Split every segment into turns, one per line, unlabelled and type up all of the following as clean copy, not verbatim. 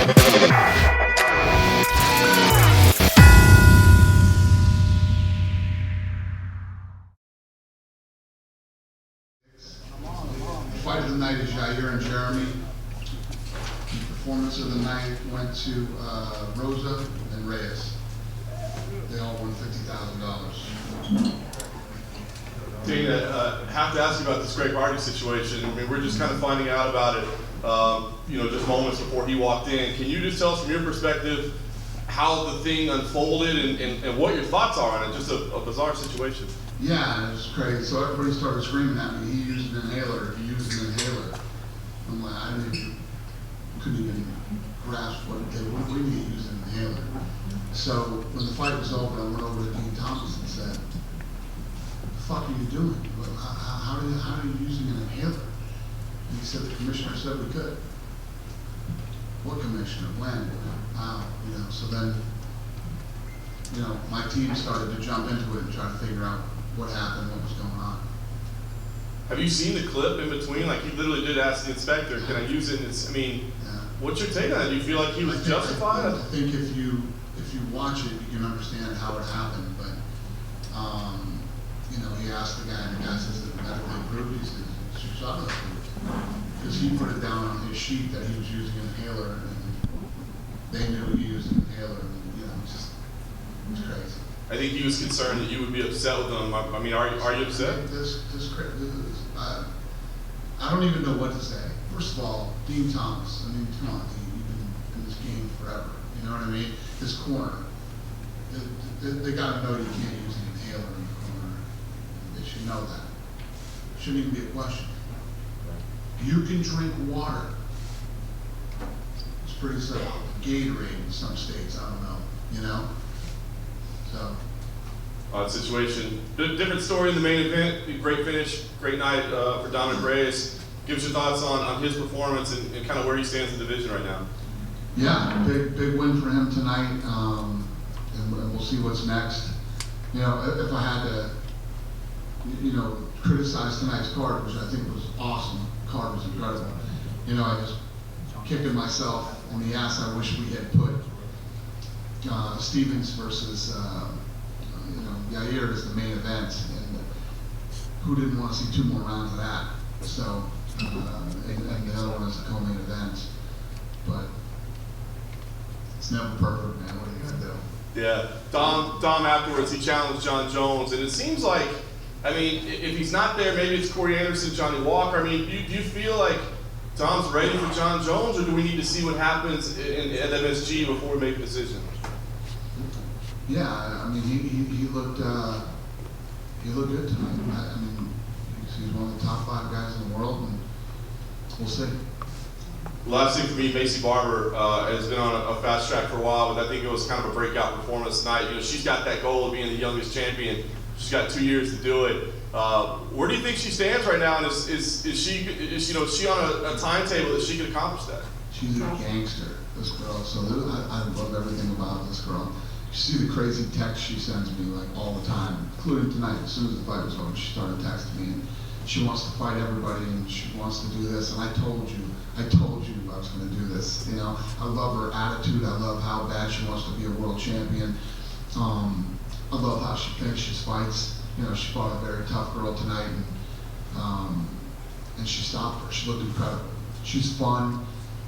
Fight of the night is Jair and Jeremy. The performance of the night went to Rosa and Reyes. They all won $50,000.
Dana, have to ask you about this Greg Hardy situation. I mean, we're just kind of finding out about it, just moments before he walked in. Can you just tell us from your perspective how the thing unfolded and what your thoughts are on it? Just a bizarre situation.
Yeah, it was crazy. So everybody started screaming at me. He used an inhaler. He used an inhaler. I'm like, couldn't even grasp what do you mean he used an inhaler? So when the fight was over, I went over to Dean Thomas and said, "The fuck are you doing? How are you using an inhaler?" And he said, "The commissioner said we could." What commissioner? When? How? So then, my team started to jump into it and try to figure out what happened, what was going on.
Have you seen the clip in between? Like, he literally did ask the inspector, "Can I use it?" What's your take on it? Do you feel like he was justified?
I think if you watch it, you can understand how it happened. But he asked the guy, and the guy says, "Is it medically approved?" He says, "It's shot approved," because he put it down on his sheet that he was using an inhaler, and they knew he used an inhaler, and it was crazy.
I think he was concerned that you would be upset with him. I mean, are you upset?
I don't even know what to say. First of all, Dean Thomas. I mean, come on, Dean. You've been in this game forever. You know what I mean? His corner. They got to know you can't use an inhaler in the corner. They should know that. Shouldn't even be a question. You can drink water. It's pretty simple. Gatorade in some states. I don't know. So.
Situation. Different story in the main event. Great finish, great night for Dominic Reyes. Give us your thoughts on his performance and kind of where he stands in the division right now.
Yeah, big win for him tonight, and we'll see what's next. If I had to, criticize tonight's card, which I think was awesome. The card was incredible. I was kicking myself in the ass. I wish we had put Stevens versus. Yair is the main event, and who didn't want to see 2 more rounds of that? So, and the other one is the co-main event, but it's never perfect, man. What are you gonna do?
Yeah, Dom afterwards, he challenged John Jones, and it seems like, if he's not there, maybe it's Corey Anderson, Johnny Walker. Do you feel like Dom's ready for John Jones, or do we need to see what happens at MSG before we make a decision?
Yeah, he looked good tonight. He's one of the top 5 guys in the world, and we'll see.
Last thing for me, Macy Barber has been on a fast track for a while, but I think it was kind of a breakout performance tonight. She's got that goal of being the youngest champion. She's got 2 years to do it. Where do you think she stands right now? And is she on a timetable that she can accomplish that?
She's a gangster, this girl. So I love everything about this girl. You see the crazy text she sends me all the time, including tonight. As soon as the fight was over, she started texting me, and she wants to fight everybody, and she wants to do this. And I told you I was going to do this. I love her attitude. I love how bad she wants to be a world champion. I love how she finishes fights. She fought a very tough girl tonight, and she stopped her. She looked incredible. She's fun,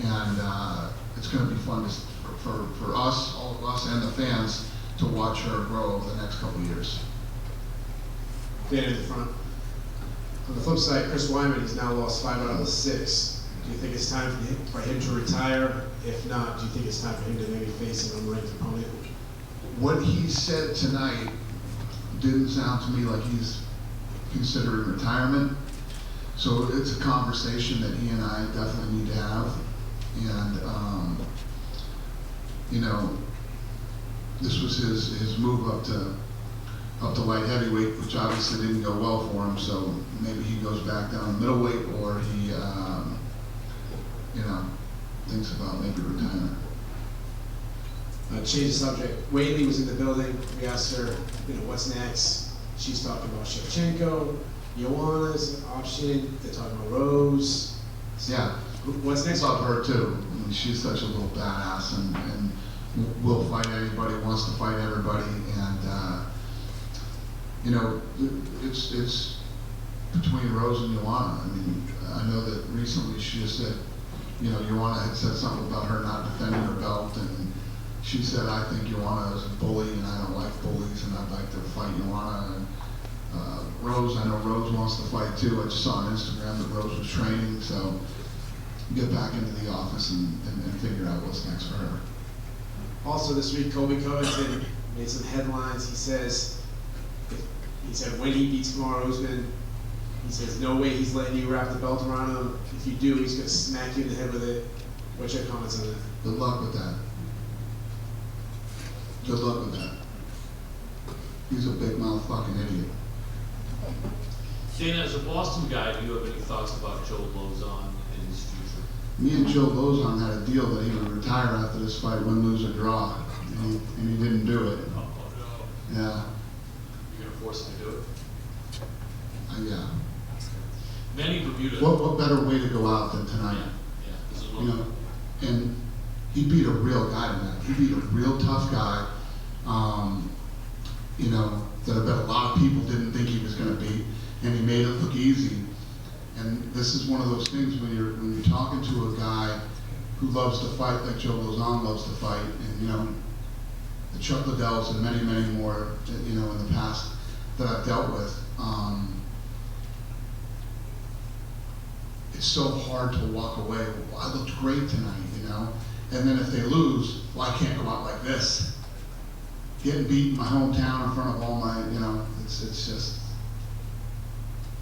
and it's going to be fun for us, all of us, and the fans to watch her grow over the next couple of years.
Dana in the front. On the flip side, Chris Weidman has now lost 5 out of the 6. Do you think it's time for him to retire? If not, do you think it's time for him to maybe face an unranked opponent?
What he said tonight didn't sound to me like he's considering retirement. So it's a conversation that he and I definitely need to have. And this was his move up to light heavyweight, which obviously didn't go well for him. So maybe he goes back down to middleweight, or he thinks about maybe retirement.
Change the subject. Whaley was in the building. We asked her, what's next? She's talking about Shevchenko, Joanna's option. They're talking about Rose.
Yeah.
What's next?
I love her too. mean, she's such a little badass, and will fight anybody, wants to fight everybody, and you know, it's between Rose and Joanna. I mean, I know that recently she just said, you know, Joanna had said something about her not defending her belt, and she said, I think Joanna is a bully, and I don't like bullies, and I'd like to fight Joanna. And Rose, I know Rose wants to fight too. I just saw on Instagram that Rose was training, so get back into the office and figure out what's next for her.
Also this week, Colby Covington made some headlines. He said when he beats Kamaru Usman, he says no way he's letting you wrap the belt around him. If you do, he's going to smack you in the head with it. What's your comments on that?
Good luck with that. Good luck with that. He's a big motherfucking idiot.
Dana, as a Boston guy, do you have any thoughts about Joe Lozon and his future?
Me and Joe Lozon had a deal that he would retire after this fight, win, lose, or draw, and he didn't do it.
Oh, no.
Yeah,
You're going to force him to do it?
yeah.
Manny Bermuda.
What better way to go out than tonight?
Yeah, this is
You know, and he beat a real guy tonight. He beat a real tough guy, you know, that I bet a lot of people didn't think he was going to beat, and he made it look easy. And this is one of those things when you're talking to a guy who loves to fight like Joe Lozon loves to fight, and you know, the Chuck Liddells and many, many more, you know, in the past that I've dealt with. It's so hard to walk away. Well, I looked great tonight, you know. And then if they lose, well, I can't go out like this. Getting beat in my hometown in front of all my, you know, it's just,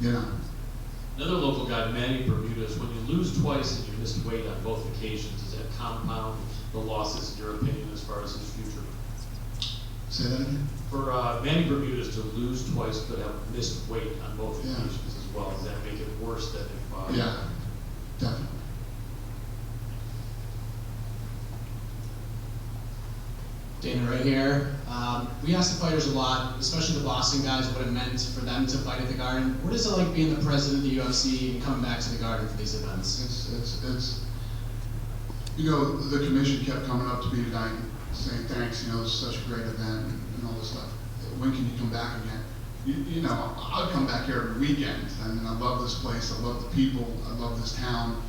you know.
Another local guy, Manny Bermudez, when you lose twice and you missed weight on both occasions, does that compound the losses, in your opinion, as far as his future?
Say that again?
For Manny Bermudez to lose twice but have missed weight on both
Yeah.
occasions as well, does that make it worse than if...
Yeah, definitely.
Dana, right here. We ask the fighters a lot, especially the Boston guys, what it meant for them to fight at the Garden. What is it like being the president of the UFC and coming back to the Garden for these events?
It's you know, the commission kept coming up to me tonight saying thanks, you know, it's such a great event and all this stuff. When can you come back again? You know, I'll come back here every weekend. I mean, I love this place, I love the people, I love this town.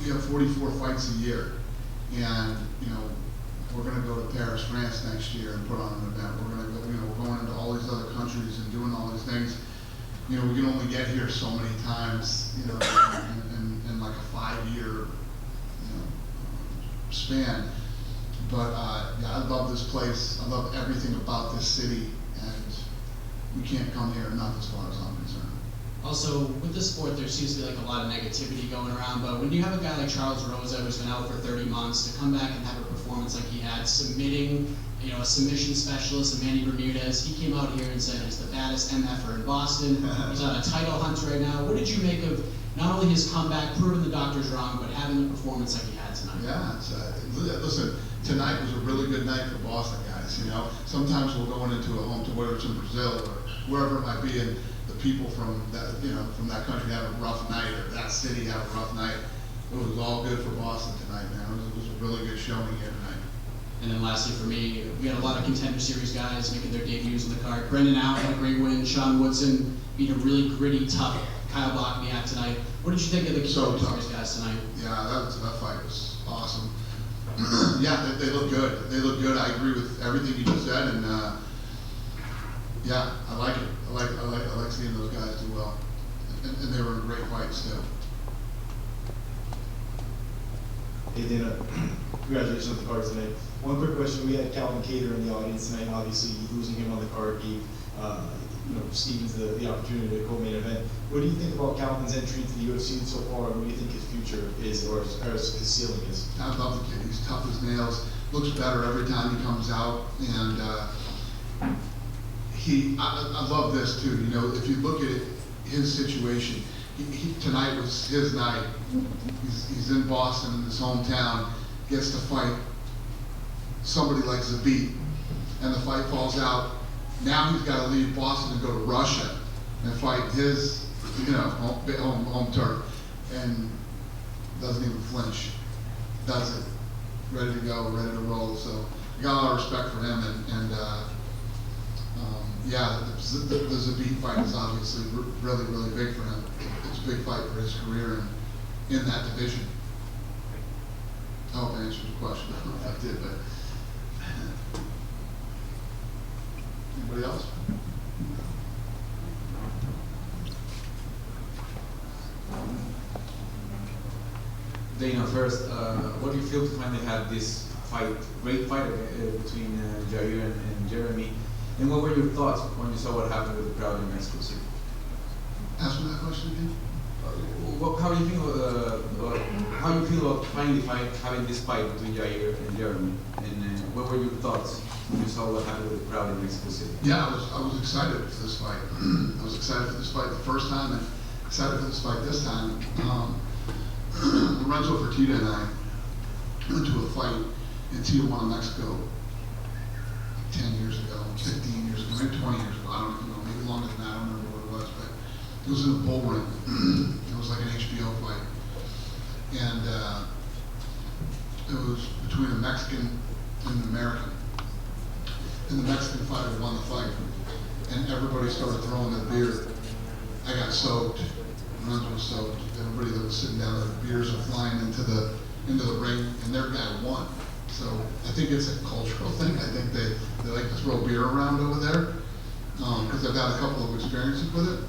We have 44 fights a year, and you know, we're going to go to Paris, France next year and put on an event. We're going to go, you know, we're going into all these other countries and doing all these things. You know, we can only get here so many times, you know, in like a 5-year, you know, span. But yeah, I love this place. I love everything about this city, and we can't come here enough as far as I'm concerned.
Also, with this sport, there seems to be like a lot of negativity going around, but when you have a guy like Charles Rosa, who's been out for 30 months, to come back and have a performance like he had, submitting, you know, a submission specialist, Manny Bermudez, he came out here and said he's the baddest MFer in Boston. He's on a title hunt right now. What did you make of not only his comeback, proving the doctors wrong, but having a performance like he had tonight?
Yeah, listen, tonight was a really good night for Boston guys, you know. Sometimes we're going into a home to whether it's in Brazil or wherever it might be, and the people from that, you know, from that country have a rough night, or that city have a rough night. It was all good for Boston tonight, man. It was a really good showing here tonight.
And then lastly for me, we had a lot of Contender Series guys making their debuts in the card. Brendan Allen had a great win. Sean Woodson beat a really gritty, tough Kyle Bochniak tonight. What did you think of the Contender Series guys tonight?
Yeah, that fight was awesome. Yeah, they look good. They look good. I agree with everything you just said, and yeah, I like it. I like seeing those guys do well, and they were in great fights too.
Hey Dana, congratulations on the card tonight. One quick question: we had Calvin Kattar in the audience tonight. Obviously, losing him on the card gave Stevens the opportunity to co-main event. What do you think about Calvin's entry to the UFC so far, and what do you think his future is, or his ceiling is?
I love the kid. He's tough as nails. Looks better every time he comes out, and I love this too. You know, if you look at his situation, tonight was his night. He's in Boston, in his hometown, gets to fight somebody like Zabit, and the fight falls out. Now he's got to leave Boston and go to Russia and fight his, you know, home turf. And doesn't even flinch, does it, ready to go, ready to roll. So I got a lot of respect for him, yeah, the Zabit fight is obviously really, really big for him. It's a big fight for his career in that division. I hope I answered your question. I don't know if I did, but anybody else?
Dana, first, what do you feel to finally have this fight, great fight between Jair and Jeremy? And what were your thoughts when you saw what happened with the crowd in Mexico City?
Ask me that question again.
How do you feel about finally having this fight between Jair and Jeremy? And what were your thoughts when you saw what happened with the crowd in Mexico City?
Yeah, I was excited for this fight. I was excited for this fight the first time, and excited for this fight this time. Lorenzo Fertitta and I went to a fight in Tijuana, Mexico 10 years ago, 15 years ago, maybe 20 years ago. I don't know, maybe longer than that. I don't remember what it was, but it was in a bull ring. It was like an HBO fight. And it was between a Mexican and an American. And the Mexican fighter won the fight. And everybody started throwing their beer. I got soaked. Lorenzo was soaked. Everybody that was sitting down there, beers are flying into the ring, and their guy won. So I think it's a cultural thing. I think they like to throw beer around over there because they've had a couple of experiences with it.